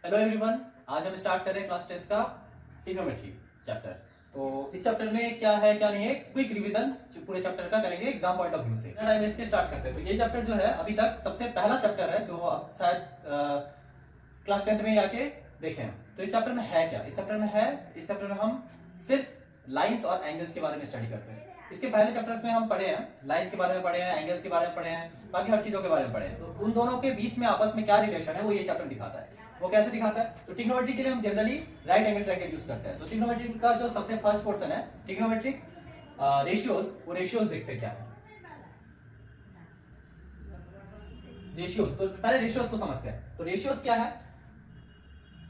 Hello everyone, आज हम start कर रहे हैं क्लास 10 का ट्रिग्नोमेट्री चैप्टर। तो इस चैप्टर में क्या है क्या नहीं है, क्विक रिवीजन पूरे चैप्टर का करेंगे एग्जाम पॉइंट ऑफ व्यू से। टाइम वेस्ट के स्टार्ट करते हैं। तो ये चैप्टर जो है अभी तक सबसे पहला चैप्टर है जो आप शायद क्लास 10 में आके देखें। तो इस चैप्टर में है क्या, इस चैप्टर में हम सिर्फ लाइंस और एंगल्स के बारे में स्टडी करते हैं। इसके पहले चैप्टर्स में हम पढ़े हैं लाइंस के बारे में, पढ़े हैं एंगल्स के बारे में, पढ़े हैं बाकी हर चीजों के बारे में पढ़े हैं। तो उन दोनों के बीच में आपस में क्या रिलेशन है वो ये चैप्टर दिखाता है। वो कैसे दिखाता है? तो ट्रिग्नोमेट्री के लिए हम generally right angle triangle use करते हैं। तो ट्रिग्नोमेट्री का जो सबसे फर्स्ट पोर्शन है ट्रिग्नोमेट्रिक रेशियोज, वो रेशियोज देखते क्या है रेशियोज। तो पहले रेशियोज को समझते हैं। तो रेशियोज क्या है,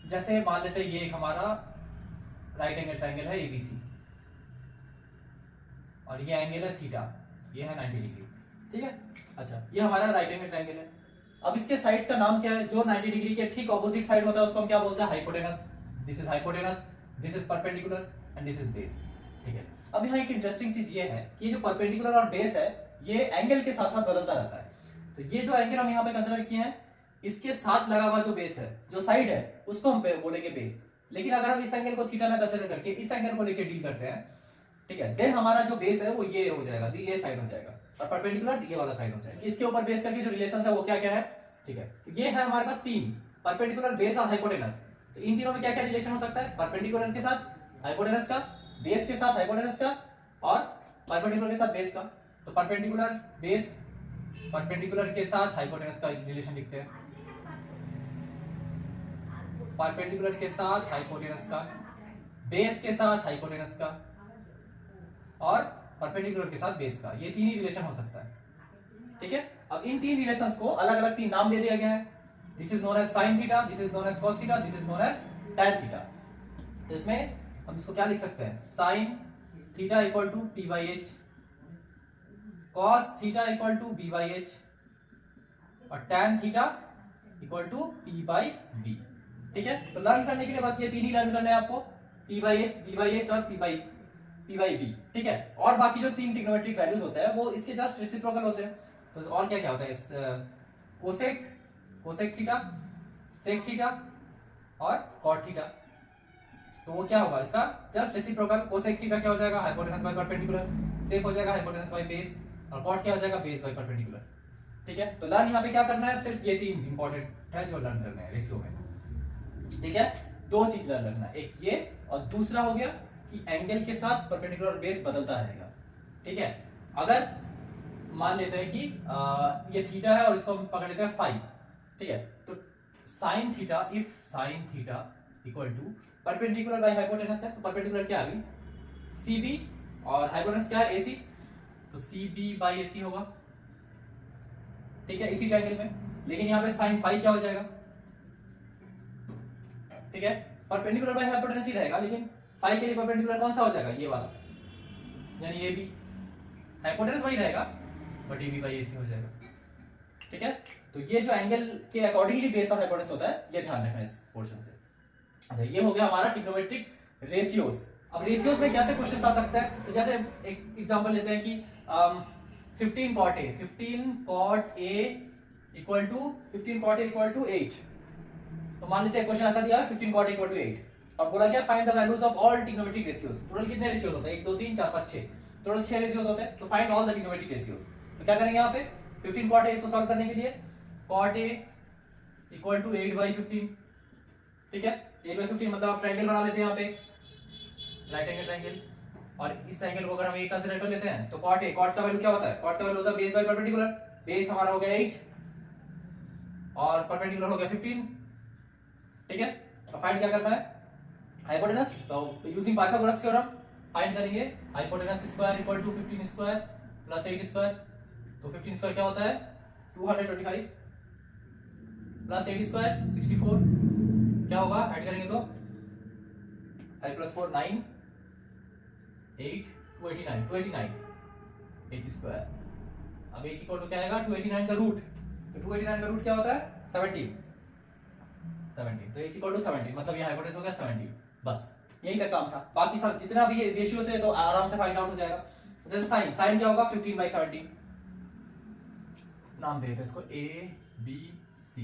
जैसे मान लेते हैं ये एक हमारा राइट एंगल ट्रायंगल है एबीसी और ये एंगल है थीटा, ये है 90 डिग्री, ठीक है। अच्छा, ये हमारा राइट एंगल ट्रायंगल है। अब इसके साइड्स का नाम क्या है? जो 90 डिग्री के ठीक ऑपोजिट साइड होता है उसको हम क्या बोलते हैं? Hypotenuse. This is hypotenuse, this is perpendicular and this is base, ठीक है। अब यहाँ एक इंटरेस्टिंग चीज ये है कि जो परपेंडिकुलर और बेस है ये एंगल के साथ साथ बदलता रहता है। तो ये जो एंगल हम यहाँ पे कंसीडर किए हैं इसके साथ लगा हुआ जो बेस है, जो साइड है, उसको हम बोलेंगे बेस। लेकिन अगर हम इस एंगल को थीटा में कंसीडर करके इस एंगल को लेकर डील करते हैं, ठीक है, देन हमारा जो बेस है वो ये हो जाएगा, ये साइड हो जाएगा और परपेंडिकुलर ये वाला साइड हो जाएगा। इसके ऊपर बेस करके जो रिलेशन है वो क्या क्या है, ठीक है। तो ये है हमारे पास तीन, परपेंडिकुलर, बेस और हाइपोटेनस। तो इन तीनों में क्या क्या रिलेशन हो सकता है? परपेंडिकुलर के साथ हाइपोटेनस का, बेस के साथ हाइपोटेनस का और परपेंडिकुलर के साथ बेस का। तो परपेंडिकुलर बेस, परपेंडिकुलर के साथ हाइपोटेनस का रिलेशन लिखते हैं, परपेंडिकुलर के साथ हाइपोटेनस का, बेस के साथ हाइपोटेनस का और परपेंडिकुलर के साथ बेस का। ये तीन ही रिलेशन हो सकता है, ठीक है। अब इन तीन रिलेशंस को अलग अलग तीन नाम दे दिया गया है। This is known as sine theta, this is known as cos theta, this is known as tan theta. तो इसमें हम इसको क्या लिख सकते हैं? Sine theta equal to P by H, cos theta equal to B by H और tan theta equal to P by B, ठीक है। तो लर्न करने के लिए बस ये तीन ही लर्न करने हैं आपको, P by H, B by H और पी बाई बी, ठीक है। और बाकी जो तीन ट्रिग्नोमेट्रिक वैल्यूज होते हैं वो इसके जस्ट रेसिप्रोकल होते हैं। तो और क्या क्या होता है? इस कोसेक थीटा, सेक थीटा और कॉट थीटा। तो वो क्या होगा? इसका जस्ट रेसिप्रोकल। कोसेक थीटा क्या हो जाएगा? Hypotenuse by perpendicular. सेक हो जाएगा हाइपोटेनस बाय बेस और कॉट क्या हो जाएगा? बेस बाय परपेंडिकुलर, ठीक है। तो लर्न यहाँ पे क्या करना है? सिर्फ ये तीन इंपॉर्टेंट है जो लर्न करना है रेशियो में, ठीक है। दो चीज लर्न करना है, एक ये और दूसरा हो गया कि एंगल के साथ परपेंडिकुलर बेस बदलता रहेगा, ठीक है। अगर मान लेते हैं कि ये थीटा है और इसको हम पकड़ लेते हैं फाई, ठीक है। तो sine theta, if sine theta equal to perpendicular by hypotenuse है, तो परपेंडिकुलर क्या है? सीबी और हाइपोटेनस क्या है? एसी। तो सीबी बाय एसी होगा, ठीक है, इसी ट्रायंगल में। लेकिन यहाँ पे साइन फाई क्या हो जाएगा? ठीक है, परपेंडिकुलर बाय हाइपोटेनस ही रहेगा, लेकिन फाई के लिए परपेंडिकुलर कौन सा हो जाएगा? ये वाला, यानी ये भी हाइपोटेनस वही रहेगा बट ये भी बाई एसी हो जाएगा, ठीक है। तो ये जो एंगल के अकॉर्डिंगली बेस और हाइपोटेनस होता है ये ध्यान रखना इस पोर्शन से। अच्छा, ये हो गया हमारा ट्रिग्नोमेट्रिक रेशियोज। अब रेशियोज में कैसे क्वेश्चन आ सकता है? तो जैसे एक एग्जांपल लेते हैं कि 15 cot a, 15 cot a equal to 8। तो मान लेते हैं क्वेश्चन ऐसा दिया है 15 cot a इक्वल टू 8 और बोला क्या? Find the values of all trigonometric ratios. Total कितने रेशियोज होते हैं? 1 2 3 4 5 6, टोटल 6 रेशियोज होते हैं। तो find all the trigonometric ratios. तो क्या करेंगे यहाँ पे? 15 cot a इसको सॉल्व करने के लिए cot a इक्वल टू 8/15, ठीक है। 8/15 मतलब आप ट्रायंगल बना लेते हैं यहाँ पे, राइट एंगल ट्रायंगल। और इस एंगल को अगर हम एक कंसीडर कर लेते हैं तो cot का वैल्यू क्या होता है? cot का वैल्यू होता है बेस बाय परपेंडिकुलर। बेस हमारा हो गया 8 और परपेंडिकुलर हो गया 15, ठीक है। तो फाइंड क्या करना है? हाइपोटेनस। तो यूजिंग पाइथागोरस थ्योरम फाइंड करेंगे hypotenuse square equal to 15 square plus 8 square. तो 15 स्क्वायर क्या होता है? 225 प्लस 8 स्क्वायर 64। क्या होगा? ऐड करेंगे तो 5 प्लस 4 9 8 289 h स्क्वायर। अब h इक्वल टू क्या आएगा? 289 का रूट। तो 289 का रूट क्या होता है? 17। तो h इक्वल टू 17 मतलब ये हाइपोटेनस हो गया 17। बस यही का काम था। बाकी सब जितना भी रेशियो से तो आराम से फाइंड आउट हो जाएगा। जैसे साइन क्या होगा? 15/17। नाम देते हैं इसको A B C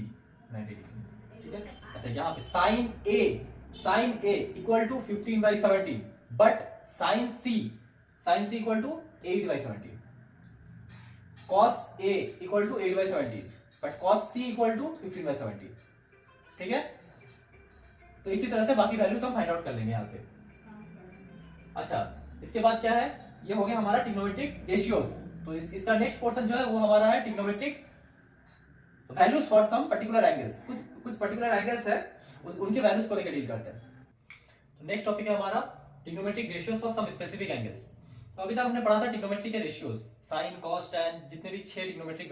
90 डिग्री। ठीक है। अच्छा यहाँ पे sine A equal to 15/17 but sine C equal to 8/17, cos A equal to 8/17 but cos C equal to 15/17, ठीक है। तो इसी तरह से बाकी वैल्यूज हम फाइंड आउट कर लेंगे यहां से। अच्छा इसके बाद क्या है, ये हो गया हमारा ट्रिग्नोमेट्रिक रेशियोज। तो इसका नेक्स्ट पोर्शन जो है वो हमारा है trigonometric values for some particular angles. कुछ पर्टिकुलर एंगल्स है उनके वैल्यूज को लेकर डील करते हैं। तो नेक्स्ट टॉपिक है हमारा trigonometric ratios for some specific angles. तो अभी तक हमने पढ़ा था ट्रिग्नोमेट्री के रेशियोज, साइन कॉस टैन, जितने भी 6 ट्रिग्नोमेट्रिक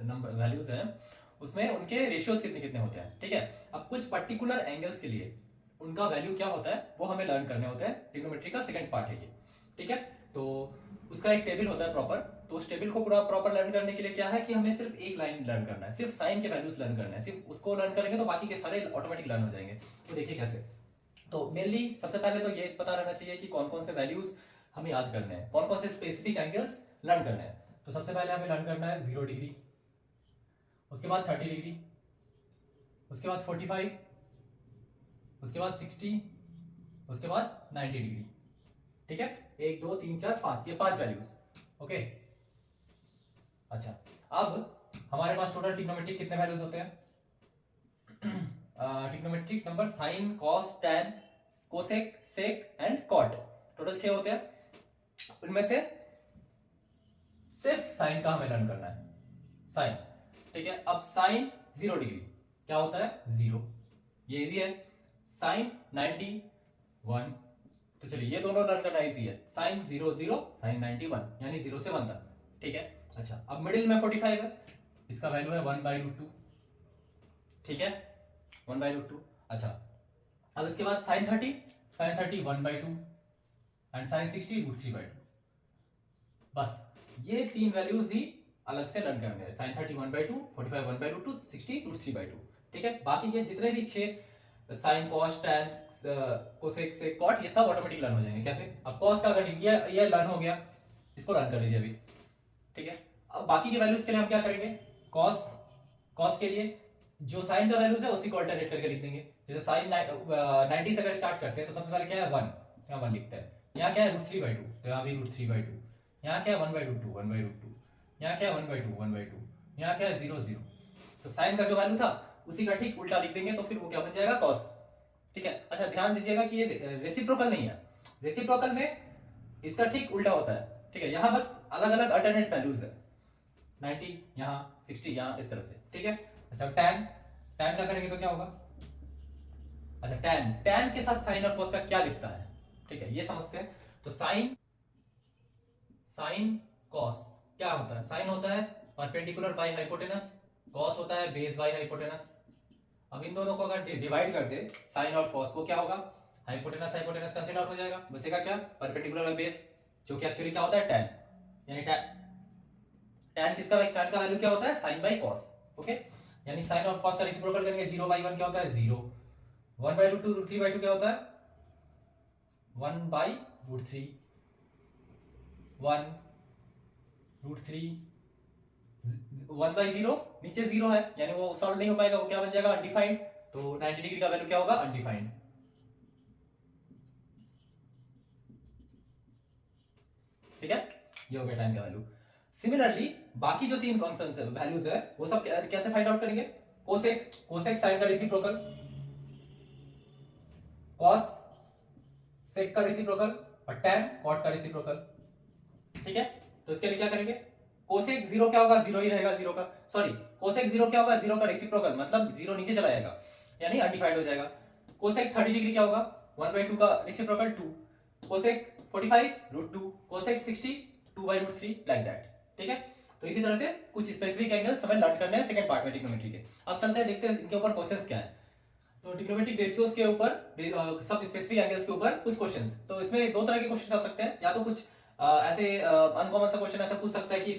नंबर वैल्यूज हैं उसमें उनके रेशियोज कितने कितने होते हैं, ठीक है। अब कुछ पर्टिकुलर एंगल्स के लिए उनका वैल्यू क्या होता है वो हमें लर्न करने होते हैं। ट्रिग्नोमेट्री का सेकंड पार्ट है ये, ठीक है। तो उसका एक टेबल होता है प्रॉपर, तो उस टेबल को पूरा प्रॉपर लर्न करने के लिए क्या है कि हमें सिर्फ एक लाइन लर्न करना है, सिर्फ साइन के वैल्यूज लर्न करना है। सिर्फ उसको लर्न करेंगे तो बाकी के सारे ऑटोमेटिक लर्न हो जाएंगे। तो देखिए कैसे। तो मेनली सबसे पहले तो ये पता रहना चाहिए कि कौन कौन से वैल्यूज हमें याद करने हैं, कौन कौन से स्पेसिफिक एंगल्स लर्न करने हैं। तो सबसे पहले हमें लर्न करना है 0 डिग्री, उसके बाद 30 डिग्री, उसके बाद 45, उसके बाद 60, उसके बाद 90 डिग्री, ठीक है। 1 2 3 4 5, ये 5 वैल्यूज, ओके। अच्छा अब हमारे पास टोटल ट्रिग्नोमेट्रिक कितने वैल्यूज होते हैं? Trigonometric number sine cos tan cosec sec and cot, total 6 होते हैं। उनमें से सिर्फ साइन का हमें लर्न करना है, साइन, ठीक है। अब साइन 0 डिग्री क्या होता है? 0, ये इजी है। साइन 90 1, तो चलिए ये दोनों लर्न करना इजी है। साइन 0 0, साइन 91, यानी 0 से 1 तक, ठीक है। अच्छा अब मिडिल में 45 है, इसका वैल्यू है 1/√2, ठीक है, 1/√2। अच्छा अब इसके बाद साइन 30 1/2 एंड साइन 60 √3/2। बस ये 3 वैल्यूज ही अलग से लर्न करने हैं। साइन 30 1/2, 45 1/√2, 60 √3/2, ठीक है। बाकी के जितने भी 6 sine cos tan cosec sec cot, ये सब ऑटोमेटिक लर्न हो जाएंगे। कैसे? अब कॉस का अगर ये लर्न हो गया, इसको लर्न कर लीजिए अभी, ठीक है। अब बाकी के वैल्यूज के लिए हम क्या करेंगे? कॉस के लिए जो साइन का वैल्यूज है उसी को अल्टरनेट करके लिख देंगे। जैसे साइन 90 से अगर स्टार्ट करते हैं तो सबसे पहले क्या है 1, यहाँ 1 लिखते हैं। यहाँ क्या है √3/2, तो यहाँ भी √3/2। यहाँ क्या है 1/√2, 1/√2। यहाँ क्या है 1/2, 1/2। यहाँ क्या है 0 0। तो साइन का जो वैल्यू था उसी का ठीक उल्टा लिख देंगे, तो फिर वो क्या बन जाएगा? कॉस, ठीक है। अच्छा ध्यान दीजिएगा कि ये रेसिप्रोकल नहीं है। रेसिप्रोकल में इसका ठीक उल्टा होता है, ठीक है। यहाँ बस अलग अलग अल्टरनेट वैल्यूज है, 90 यहाँ, 60 यहाँ, इस तरह से, ठीक है। अच्छा टैन क्या करेंगे तो क्या होगा? अच्छा टैन के साथ साइन और कॉस का क्या रिश्ता है, ठीक है, ये समझते हैं। तो साइन कॉस क्या होता है? साइन होता है परपेंडिकुलर बाय हाइपोटेनस, कॉस होता है बेस बाय हाइपोटेनस। अब इन दोनों को अगर डिवाइड कर दे साइन और कॉस को, क्या होगा? हाइपोटेनस कैंसिल आउट हो जाएगा, बचेगा क्या? परपेंडिकुलर बाय बेस, जो कि एक्चुअली क्या होता है? टैन, यानी टैन टैन का वैल्यू क्या होता है? Sine by cos, okay. यानी साइन और कॉस का रेसिप्रोकल करेंगे, 0/1 क्या होता है? 0, 1/√2 √3/2 क्या होता है? 1/√3, 1√3, 1/0, नीचे 0 है यानी वो सॉल्व नहीं हो पाएगा, वो क्या बन जाएगा? अनडिफाइंड। तो 90 डिग्री का वैल्यू क्या होगा? अनडिफाइंड, ठीक है। ये हो गया टाइम का वैल्यू। सिमिलरली बाकी जो 3 फंक्शंस है, वैल्यूज है, वो सब कैसे फाइंड आउट करेंगे? कोसेक साइन का रेसिप्रोकल, कॉस सेक का रेसिप्रोकल और टैन कॉट का रेसिप्रोकल, ठीक है। तो इसके लिए क्या करेंगे? कोसेक 0 क्या होगा? 0 ही रहेगा, 0 का सॉरी कोसेक 0 क्या होगा? 0 का रेसिप्रोकल, मतलब 0 नीचे चला जाएगा यानी अनडिफाइंड हो जाएगा। कोसेक 30 डिग्री क्या होगा? 1/2 का reciprocal 2, cosec 45 √2, cosec 60 2/√3, like that, ठीक है। तो इसी तरह से कुछ स्पेसिफिक एंगल्स हमें लर्न करने हैं सेकंड पार्ट में ट्रिग्नोमेट्री के। अब चलते हैं, देखते हैं इनके ऊपर क्वेश्चंस क्या है। तो ट्रिग्नोमेट्रिक रेशियोज के ऊपर, सब स्पेसिफिक एंगल्स के ऊपर कुछ क्वेश्चंस। तो इसमें 2 तरह के क्वेश्चन आ सकते हैं, या तो कुछ ऐसे अनकॉमन सा क्वेश्चन ऐसा पूछ सकता है कि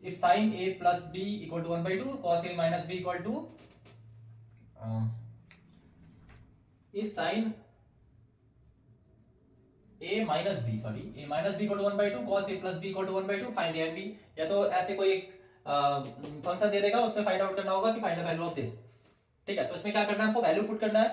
if sin a plus b equal to 1/2, cos a minus b equal to if sin a minus b equal to 1/2, cos a plus b equal to 1/2, find a and b। या तो ऐसे कोई एक फंक्शन दे देगा, उसमें find out करना होगा कि find the value of this, ठीक है, तो इसमें क्या करना है, आपको वैल्यू पुट करना है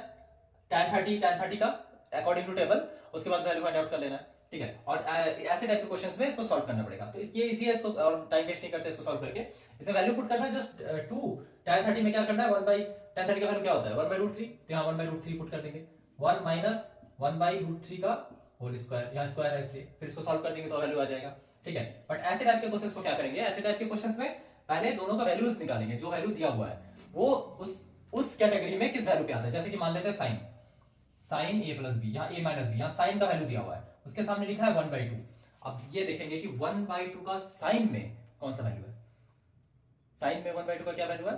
tan 30 का अकॉर्डिंग टू टेबल, उसके बाद वैल्यू फाइंड आउट कर लेना है, ठीक है। और ऐसे टाइप के क्वेश्चंस में इसको सॉल्व करना पड़ेगा, तो ये इजी है, इसको और टाइम वेस्ट नहीं करते इसको सॉल्व करके। इसमें वैल्यू पुट करना है जस्ट 2 tan 30 में क्या करना है, 1 बाई tan 30 का वैल्यू क्या होता है 1/√3, तो यहाँ 1/√3 पुट कर देंगे, 1 माइनस 1/√3 का होल स्क्वायर, यहाँ स्क्वायर है इसलिए, फिर इसको सॉल्व कर देंगे तो वैल्यू आ जाएगा, ठीक है। बट ऐसे टाइप के क्वेश्चंस को क्या करेंगे, ऐसे टाइप के क्वेश्चंस में पहले दोनों का वैल्यूज निकालेंगे, जो वैल्यू दिया हुआ है वो उस कैटेगरी में किस वैल्यू पे आता है। जैसे कि मान लेते हैं साइन a प्लस बी, यहाँ a माइनस बी, यहाँ साइन का वैल्यू दिया हुआ है, उसके सामने लिखा है 1/2। अब ये देखेंगे कि 1/2 का साइन में कौन सा वैल्यू है, साइन में 1/2 का क्या वैल्यू है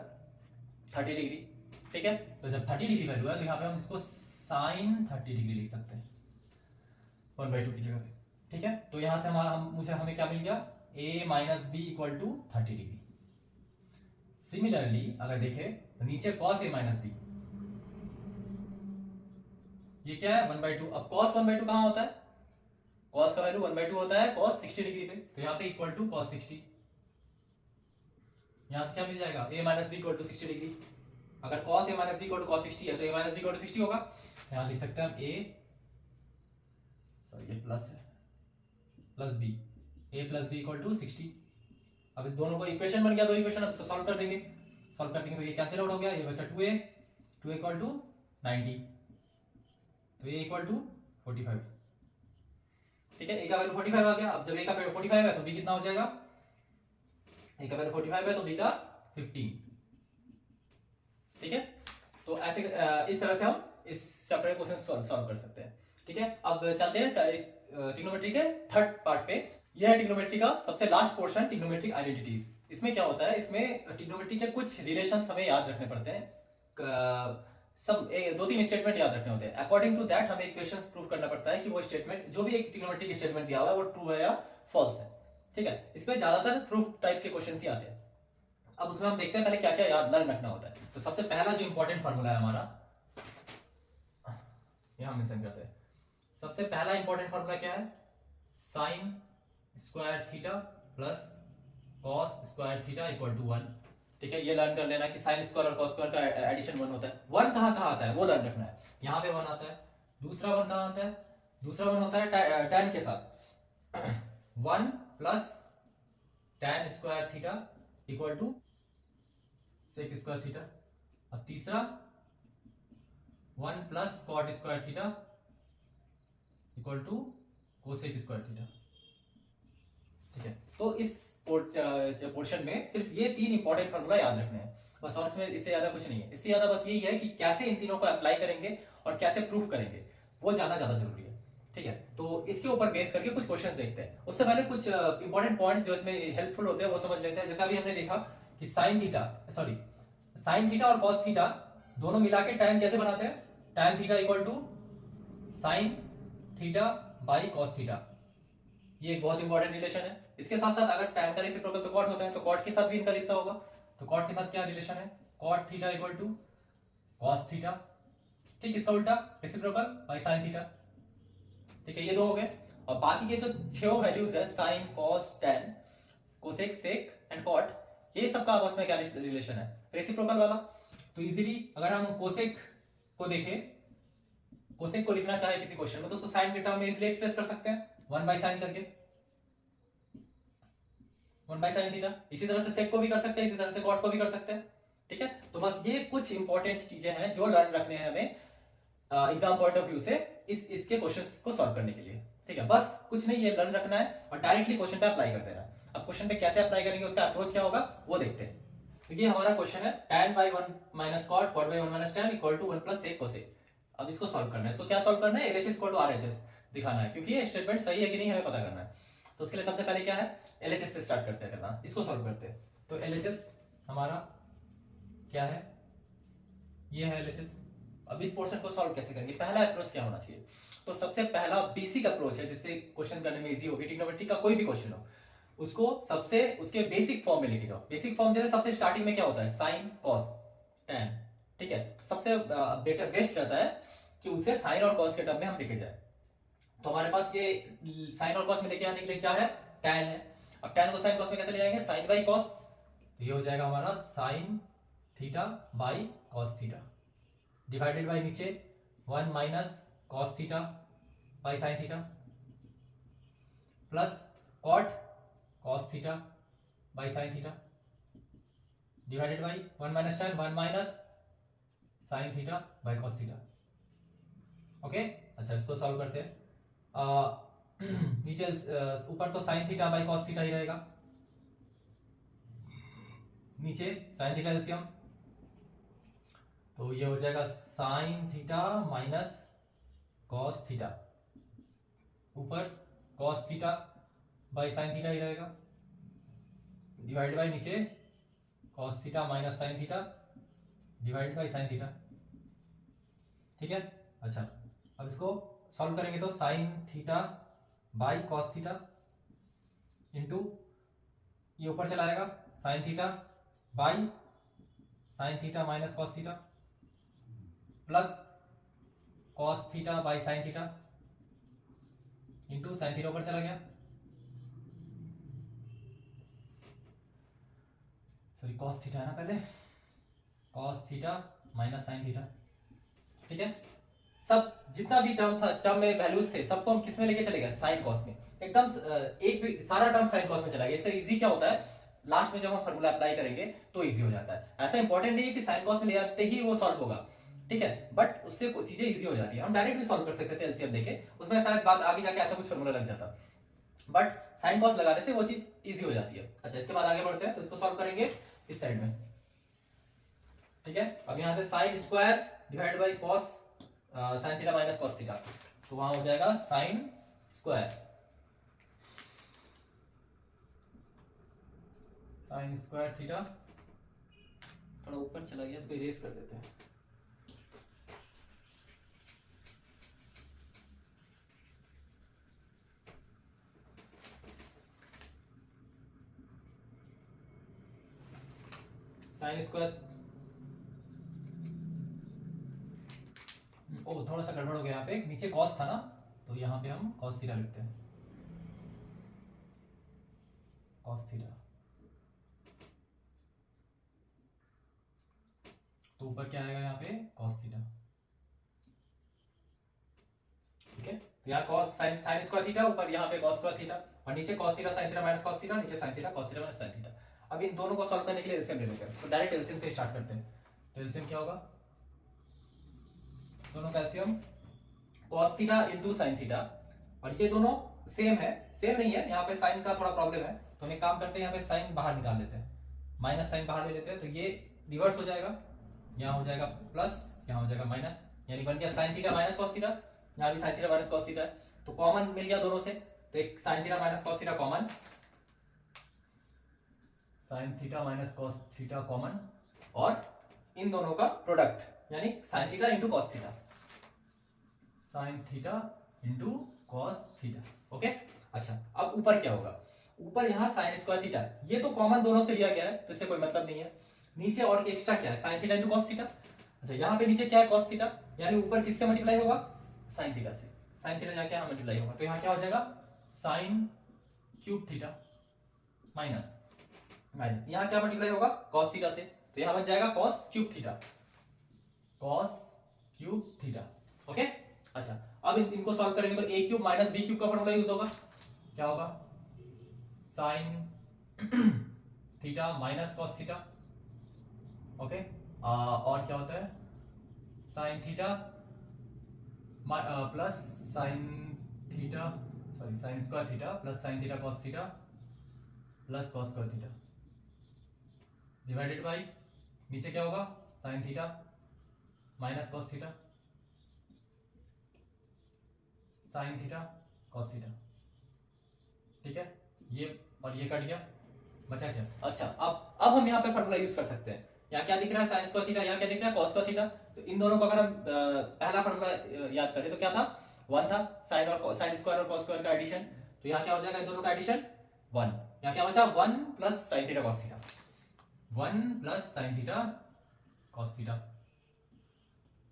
30 डिग्री, ठीक है। तो जब 30 डिग्री वैल्यू है तो यहाँ पे हम इसको साइन 30 डिग्री लिख सकते हैं 1/2 की जगह पे, ठीक है। तो यहां से हमें क्या मिल गया, a minus B equal to 30 degree. Similarly अगर देखें तो नीचे cos a माइनस बी, ये क्या है 1/2। अब cos 1/2 कहां होता है, cos का वैल्यू 1/2 होता है cos 60 डिग्री पे, तो यहाँ पे इक्वल टू cos 60, यहां से क्या मिल जाएगा a minus B equal to 60 degree. अगर cos a minus B equal to cos 60 है तो a minus B equal to 60 होगा, यहां लिख सकते हैं हम ये प्लस है plus B, a plus B equal to 60। अब इस दोनों को इक्वेशन बन गया, दो इक्वेशन, अब इसको सॉल्व कर देंगे, सॉल्व कर देंगे तो ये कैंसिल आउट हो गया, ये बचा 2a इक्वल टू 90, तो ये इक्वल टू 45, ठीक है। a का वैल्यू 45 आ गया। अब जब a का वैल्यू 45 है तो b कितना हो जाएगा, a का वैल्यू 45 है तो b का 15, ठीक है। तो ऐसे इस तरह से हम इस चैप्टर के क्वेश्चन सॉल्व कर सकते हैं, ठीक है। अब चलते हैं इस ट्रिग्नोमेट्री के थर्ड पार्ट पे। यह है ट्रिग्नोमेट्री का सबसे लास्ट पोर्शन, ट्रिग्नोमेट्रिक आइडेंटिटीज। इसमें क्या होता है, इसमें ट्रिग्नोमेट्री के कुछ रिलेशंस हमें याद रखने पड़ते हैं, सब 2-3 स्टेटमेंट याद रखने होते हैं। अकॉर्डिंग टू दैट हमें इक्वेशंस प्रूव करना पड़ता है कि वो स्टेटमेंट, जो भी एक ट्रिग्नोमेट्रिक स्टेटमेंट दिया हुआ है वो ट्रू है या फॉल्स है, ठीक है। इसमें ज्यादातर प्रूफ टाइप के क्वेश्चंस ही आते हैं। अब उसमें हम देखते हैं पहले क्या क्या याद लर्न रखना होता है। तो सबसे पहला जो इंपॉर्टेंट फार्मूला है हमारा, यहां मेंशन करते हैं। सबसे पहला इंपॉर्टेंट फार्मूला क्या है, sine square theta plus cos square theta equal to 1, ठीक है। ये लर्न कर लेना कि साइन स्क्वायर और कॉस स्क्वायर का एडिशन 1 होता है। 1 कहां कहां आता है वो लर्न रखना है, यहां पे 1 आता है। दूसरा 1 कहां आता है, दूसरा 1 होता है tan के साथ 1 plus tan square theta equal to sec square theta. और तीसरा 1 plus cot square theta equal to cosec square theta, ठीक है। तो इस पोर्शन में सिर्फ ये 3 इंपॉर्टेंट फार्मूला याद रखने हैं बस, और इसमें इससे ज्यादा कुछ नहीं है। इससे ज्यादा बस यही है कि कैसे इन तीनों को अप्लाई करेंगे और कैसे प्रूफ करेंगे, वो जानना ज्यादा जरूरी है, ठीक है। तो इसके ऊपर बेस करके कुछ क्वेश्चंस देखते हैं। उससे पहले कुछ इंपॉर्टेंट पॉइंट्स जो इसमें हेल्पफुल होते हैं वो समझ लेते हैं। जैसा अभी हमने देखा कि साइन थीटा और कॉस थीटा दोनों मिला के tan कैसे बनाते हैं, tan theta equal to sine theta by cos theta, ये एक बहुत इंपॉर्टेंट रिलेशन है। इसके साथ साथ अगर tan का रेसिप्रोकल तो कॉट होता है, तो कॉट के साथ भी इनका रिश्ता होगा। तो कॉट के साथ क्या रिलेशन है, cot theta equal to cos theta, ठीक। इसका उल्टा रेसिप्रोकल बाई साइन थीटा, ठीक है। ये दो हो गए। और बाकी के जो 6 वैल्यूज है, sine cos tan cosec sec and cot, ये सबका आपस में क्या रिलेशन है, रेसिप्रोकल वाला। तो इजीली अगर हम कोसेक को देखें, कोसेक को लिखना चाहे किसी क्वेश्चन में तो उसको साइन के टर्म में इजीली एक्सप्रेस कर सकते हैं, 1 बाई साइन करके, 1 बाई साइन थीटा। इसी तरह से सेक को भी कर सकते हैं, इसी तरह से कॉट को भी कर सकते हैं, ठीक है। तो बस ये कुछ इंपॉर्टेंट चीजें हैं जो लर्न रखने हैं हमें एग्जाम पॉइंट ऑफ व्यू से इसके क्वेश्चंस को सॉल्व करने के लिए, ठीक है। बस कुछ नहीं, ये लर्न रखना है और डायरेक्टली क्वेश्चन पे अप्लाई कर देना। अब क्वेश्चन पे कैसे अप्लाई करेंगे, उसका अप्रोच क्या होगा वो देखते हैं। तो ये हमारा क्वेश्चन है tan by 1 minus cot, cot by 1 minus tan equal to 1 plus sec cosec. अब इसको सॉल्व करना है। इसको क्या सॉल्व करना है, LHS इक्वल टू RHS दिखाना है, क्योंकि ये स्टेटमेंट सही है कि नहीं हमें पता करना है। तो उसके लिए सबसे पहले क्या है, LHS से स्टार्ट करते हैं करना, इसको सॉल्व करते हैं। तो LHS हमारा क्या है, ये है LHS। अब इस पोर्शन को सॉल्व कैसे करेंगे, पहला अप्रोच क्या होना चाहिए, तो सबसे पहला बेसिक अप्रोच है जिससे क्वेश्चन करने में इजी होगी। ट्रिग्नोमेट्री का कोई भी क्वेश्चन हो उसको सबसे उसके बेसिक फॉर्म में लेके जाओ। बेसिक फॉर्म जैसे सबसे स्टार्टिंग में क्या होता है, साइन कॉस टैन, ठीक है। सबसे बेटर बेस्ट रहता है कि उसे साइन और कॉस के टर्म में हम लेके जाए। तो हमारे पास ये साइन और कॉस में लेके आने के लिए क्या है, टैन है। अब टैन को साइन कॉस में कैसे ले जाएंगे, साइन बाई कॉस, तो ये हो जाएगा हमारा sine theta by cos theta, divided by नीचे 1 minus cos theta by sine theta plus cot cos theta by sine theta divided by 1 minus tan 1 minus sine theta by cos theta. Okay, अच्छा इसको solve करते हैं। नीचे ऊपर तो sine theta by cos theta ही रहेगा, नीचे साइन थीटा एलसीएम, तो ये हो जाएगा sine theta minus cos theta, ऊपर cos theta by sine theta ही रहेगा, डिवाइड बाई नीचे cos theta minus sine theta divide by sine theta. ठीक है, अच्छा अब इसको सॉल्व करेंगे तो sine theta by cos theta into ये ऊपर चला जाएगा sine theta by sine theta minus cos theta plus cos theta by sine theta into sine theta ऊपर चला गया, सॉरी कॉस थीटा है ना पहले, cos theta minus sine theta. ठीक है, सब जितना भी टर्म था, टर्म में वैल्यूज थे, सबको हम किस में लेके चले गए, साइन कॉस में, एकदम एक भी सारा टर्म साइन कॉस में चला गया। इससे इजी क्या होता है, लास्ट में जब हम फॉर्मूला अप्लाई करेंगे तो इजी हो जाता है। ऐसा इंपॉर्टेंट नहीं है कि साइन कॉस में ले आते ही वो सॉल्व होगा, ठीक है, बट उससे चीजें इजी हो जाती है। हम डायरेक्ट भी सॉल्व कर सकते थे एलसीएम देके, उसमें शायद बाद आगे जाके ऐसा कुछ फॉर्मूला लग जाता, बट साइन कॉस लगाने से वो चीज इजी हो जाती है। अच्छा, इसके बाद आगे बढ़ते हैं, तो इसको सॉल्व करेंगे इस साइड में। ठीक है, अब यहां से sine square divide by cos sine theta minus cos theta, तो वहां हो जाएगा साइन स्क्वायर थीटा, थोड़ा ऊपर चला गया, इसको इरेज कर देते हैं। साइन स्क्वायर, ओ थोड़ा सा गड़बड़ हो गया यहाँ पे, नीचे कॉस था ना, तो यहाँ पे हम कॉस थीटा लिखते हैं, कॉस थीटा, तो ऊपर क्या आएगा यहाँ पे कॉस थीटा। ठीक है, तो यहाँ कॉस साइन स्क्वायर थीटा, ऊपर यहाँ पे कॉस स्क्वायर थीटा, और नीचे cos theta sine theta minus cos theta, नीचे sine theta cos theta minus sine theta. अब इन दोनों को सॉल्व करने के लिए एलसीएम ले लेते हैं, तो डायरेक्ट एलसीएम से स्टार्ट करते हैं। तो एलसीएम क्या होगा, दोनों का LCM cos theta into sine theta, और ये दोनों सेम है, सेम नहीं है, यहाँ पे साइन का थोड़ा प्रॉब्लम है, तो हम एक काम करते हैं, यहाँ पे साइन बाहर निकाल लेते हैं, माइनस साइन बाहर ले लेते हैं, तो ये रिवर्स हो जाएगा, यहाँ हो जाएगा प्लस, यहाँ हो जाएगा माइनस, यानी बन गया sign theta minus cos theta, यहाँ भी sign theta minus cos theta है, तो कॉमन मिल गया दोनों से, तो एक sign theta minus cos theta common, sign theta minus cos theta common, और इन दोनों का प्रोडक्ट यानी sine theta into cos theta, sine theta into cos theta. Okay, अच्छा अब ऊपर क्या होगा, ऊपर यहाँ साइन स्क्वायर थीटा, ये तो कॉमन दोनों से लिया गया है, तो इससे कोई मतलब नहीं है। नीचे और एक्स्ट्रा क्या है, sine theta into cos theta. अच्छा, यहाँ पे नीचे क्या है, कॉस थीटा, यानी ऊपर किससे मल्टीप्लाई होगा, साइन थीटा से, साइन थीटा जाके यहाँ मल्टीप्लाई होगा, तो यहाँ क्या हो जाएगा sine cube theta minus minus, यहाँ क्या मल्टीप्लाई होगा कॉस थीटा से, तो यहाँ बच जाएगा cos cube theta, cos cube theta. Okay, अच्छा अब इनको सॉल्व करेंगे तो a cube minus B cube का फॉर्मूला यूज होगा, क्या होगा sine theta minus cos theta. Okay, और क्या होता है sine theta plus sine theta, sorry sine square theta plus sine theta cos theta plus cos square theta divided by नीचे क्या होगा sine theta minus cos theta sine theta cos theta. ठीक है, ये और ये कट गया, बचा क्या, अच्छा अब हम यहाँ पे फॉर्मूला यूज कर सकते हैं। यहाँ क्या दिख रहा है साइन स्क्वायर थीटा, यहाँ क्या दिख रहा है कॉस स्क्वायर थीटा, तो इन दोनों को अगर हम पहला फॉर्मूला याद करें तो क्या था, 1 था, साइन स्क्वायर और कॉस स्क्वायर का एडिशन, तो यहाँ क्या हो जाएगा इन दोनों का एडिशन 1, यहाँ क्या बचा 1 plus sine theta cos theta, 1 plus sine theta cos theta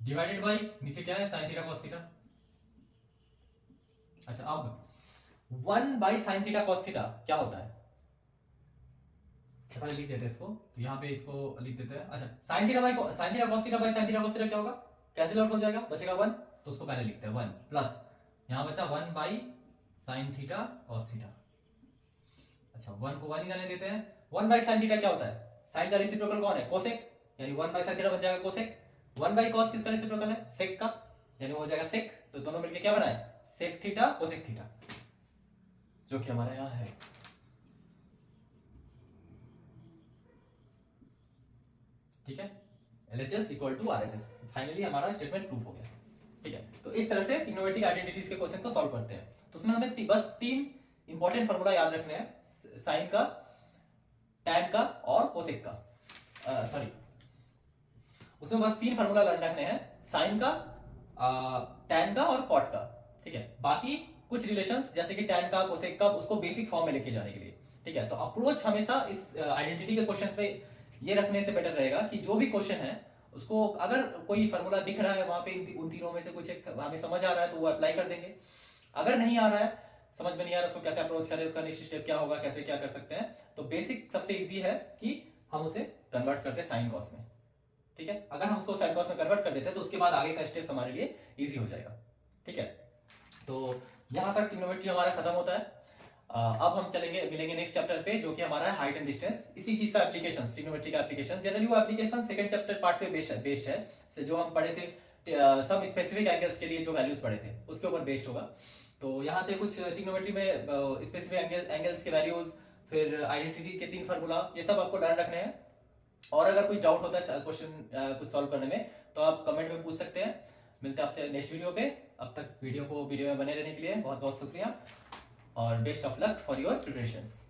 divided by नीचे क्या है साइन थीटा कॉस थीटा। अच्छा, अब 1 by sine theta cos theta क्या होता है, पहले लिख देते हैं इसको, तो यहाँ पे इसको लिख देते हैं। अच्छा, sign theta cos theta by sine theta cos theta क्या होगा कैंसिल आउट हो जाएगा, बचेगा 1, तो उसको पहले लिखते हैं 1 प्लस यहाँ बचा 1 by sine theta cos theta. अच्छा 1 को 1 ही रहने देते हैं। 1 बाई साइन थीटा क्या होता है, साइन का रेसिप्रोकल कौन है, कोसेक, यानी 1 बाई साइन थीटा बन जाएगा कोसेक। 1 बाई कॉस किसका रेसिप्रोकल है, सेक का, यानी वो हो जाएगा सेक। तो दोनों मिलके क्या बना है, सेक थीटा कोसेक थीटा, जो कि हमारा यहाँ है। ठीक है, LHS equal to RHS। Finally हमारा स्टेटमेंट प्रूफ हो गया। ठीक है, तो इस तरह से ट्रिग्नोमेट्रिक आइडेंटिटीज के क्वेश्चन को सॉल्व करते हैं। तो उसमें हमें बस 3 इंपॉर्टेंट फार्मूला याद रखने हैं, साइन का, टैन का और कोसेक का। सॉरी, उसमें बस 3 फार्मूला रखने हैं, साइन का, टैन का और कॉट का। ठीक है, बाकी कुछ रिलेशंस जैसे कि टैन का, कोसेक का, उसको बेसिक फॉर्म में लेके जाने के लिए। ठीक है, तो अप्रोच हमेशा इस आइडेंटिटी के क्वेश्चंस पे ये रखने से बेटर रहेगा कि जो भी क्वेश्चन है उसको अगर कोई फार्मूला दिख रहा है वहां पे उन तीनों में से कुछ एक हमें समझ आ रहा है तो वो अप्लाई कर देंगे। अगर नहीं आ रहा है, समझ में नहीं आ रहा उसको कैसे अप्रोच करें, उसका नेक्स्ट स्टेप क्या होगा, कैसे क्या कर सकते हैं, तो बेसिक सबसे इजी है कि हम उसे कन्वर्ट करते हैं साइन कॉस में। ठीक है, अगर हम उसको साइन कॉस में कन्वर्ट कर देते हैं तो उसके बाद आगे का स्टेप हमारे लिए इजी हो जाएगा। ठीक है, तो यहां तक ट्रिग्नोमेट्री हमारा खत्म होता है। अब हम मिलेंगे नेक्स्ट चैप्टर पे, जो कि हमारा है हाइट एंड डिस्टेंस। इसी चीज का एप्लीकेशंस, ट्रिग्नोमेट्री का एप्लीकेशंस, जनरली वो एप्लीकेशन सेकंड चैप्टर पार्ट पे बेस्ड है, से जो हम पढ़े थे सब स्पेसिफिक एंगल्स के लिए जो वैल्यूज पढ़े थे उसके ऊपर बेस्ड होगा। तो यहाँ से कुछ ट्रिग्नोमेट्री में स्पेसिफिक एंगल्स के वैल्यूज, फिर आइडेंटिटी के 3 फार्मूला, ये सब आपको लर्न रखने हैं। और अगर कोई डाउट होता है क्वेश्चन कुछ सॉल्व करने में तो आप कमेंट में पूछ सकते हैं। मिलते हैं आपसे नेक्स्ट वीडियो पे। अब तक वीडियो में बने रहने के लिए बहुत बहुत शुक्रिया और best of luck for your preparations.